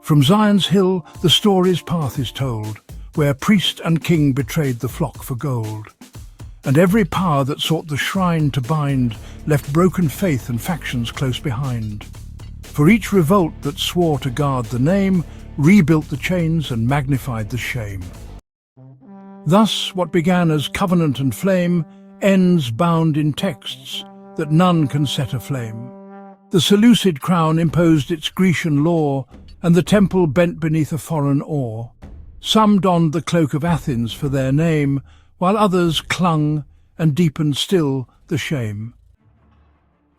From Zion's hill the story's path is told, where priest and king betrayed the flock for gold. And every power that sought the shrine to bind left broken faith and factions close behind. For each revolt that swore to guard the name rebuilt the chains and magnified the shame. Thus what began as covenant and flame ends bound in texts that none can set aflame. The Seleucid crown imposed its Grecian law, and the temple bent beneath a foreign awe. Some donned the cloak of Athens for their name, while others clung and deepened still the shame.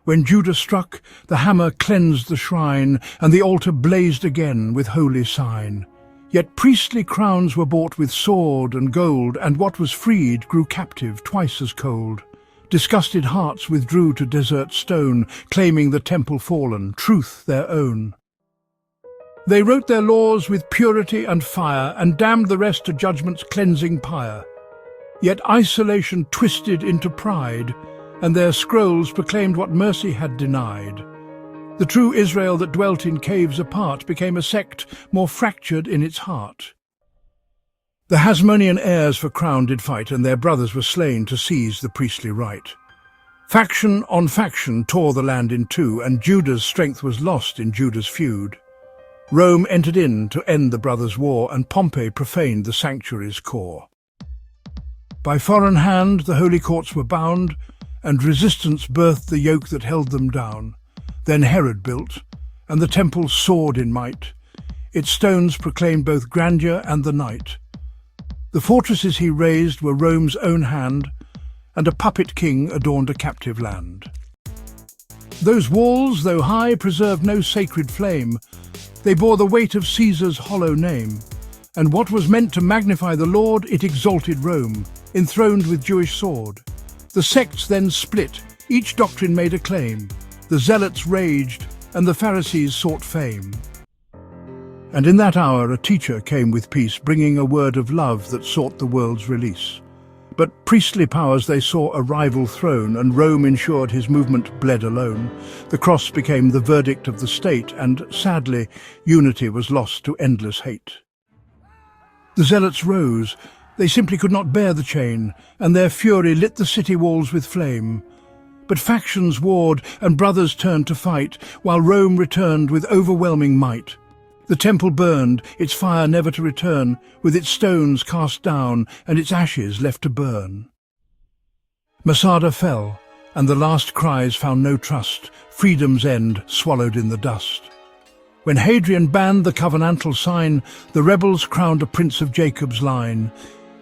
When Judah struck, the hammer cleansed the shrine, and the altar blazed again with holy sign. Yet priestly crowns were bought with sword and gold, and what was freed grew captive twice as cold. Disgusted hearts withdrew to desert stone, claiming the temple fallen, truth their own. They wrote their laws with purity and fire, and damned the rest to judgment's cleansing pyre. Yet isolation twisted into pride, and their scrolls proclaimed what mercy had denied. The true Israel that dwelt in caves apart became a sect more fractured in its heart. The Hasmonean heirs for crown did fight, and their brothers were slain to seize the priestly right. Faction on faction tore the land in two, and Judah's strength was lost in Judah's feud. Rome entered in to end the brothers' war, and Pompey profaned the sanctuary's core. By foreign hand the holy courts were bound, and resistance birthed the yoke that held them down. Then Herod built, and the temple soared in might. Its stones proclaimed both grandeur and the night. The fortresses he raised were Rome's own hand, and a puppet king adorned a captive land. Those walls, though high, preserved no sacred flame. They bore the weight of Caesar's hollow name, and what was meant to magnify the Lord, it exalted Rome, enthroned with Jewish sword. The sects then split, each doctrine made a claim. The zealots raged, and the Pharisees sought fame. And in that hour a teacher came with peace, bringing a word of love that sought the world's release. But priestly powers they saw a rival throne, and Rome ensured his movement bled alone. The cross became the verdict of the state, and sadly, unity was lost to endless hate. The zealots rose. They simply could not bear the chain, and their fury lit the city walls with flame. But factions warred, and brothers turned to fight, while Rome returned with overwhelming might. The temple burned, its fire never to return, with its stones cast down and its ashes left to burn. Masada fell, and the last cries found no trust, freedom's end swallowed in the dust. When Hadrian banned the covenantal sign, the rebels crowned a prince of Jacob's line.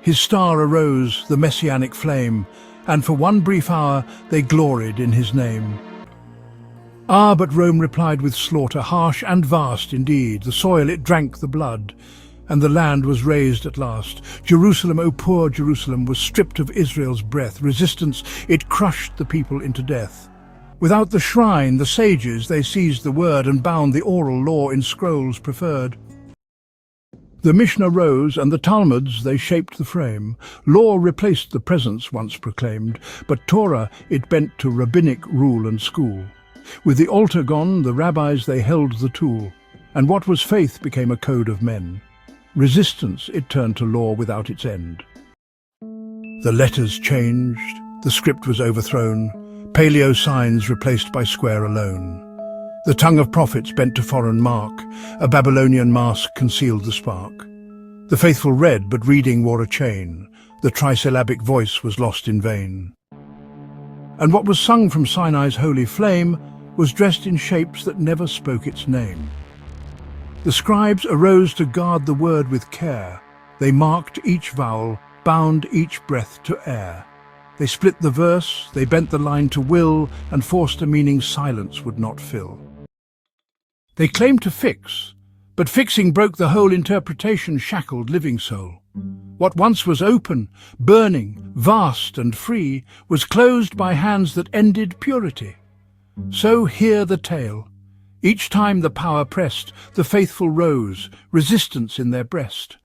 His star arose, the messianic flame, and for one brief hour they gloried in his name. Ah, but Rome replied with slaughter, harsh and vast indeed. The soil it drank the blood, and the land was razed at last. Jerusalem, O poor Jerusalem, was stripped of Israel's breath. Resistance, it crushed the people into death. Without the shrine, the sages, they seized the word and bound the oral law in scrolls preferred. The Mishnah rose, and the Talmuds, they shaped the frame. Law replaced the presence once proclaimed, but Torah it bent to rabbinic rule and school. With the altar gone, the rabbis they held the tool, and what was faith became a code of men. Resistance it turned to law without its end. The letters changed, the script was overthrown, paleo signs replaced by square alone. The tongue of prophets bent to foreign mark, a Babylonian mask concealed the spark. The faithful read, but reading wore a chain, the trisyllabic voice was lost in vain. And what was sung from Sinai's holy flame was dressed in shapes that never spoke its name. The scribes arose to guard the word with care. They marked each vowel, bound each breath to air. They split the verse, they bent the line to will, and forced a meaning silence would not fill. They claimed to fix, but fixing broke the whole interpretation, shackled living soul. What once was open, burning, vast and free, was closed by hands that ended purity. So hear the tale. Each time the power pressed, the faithful rose, resistance in their breast.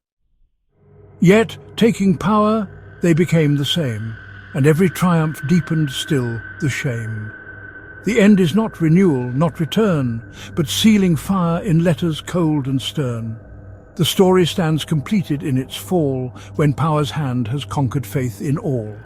Yet, taking power, they became the same, and every triumph deepened still the shame. The end is not renewal, not return, but sealing fire in letters cold and stern. The story stands completed in its fall when power's hand has conquered faith in all.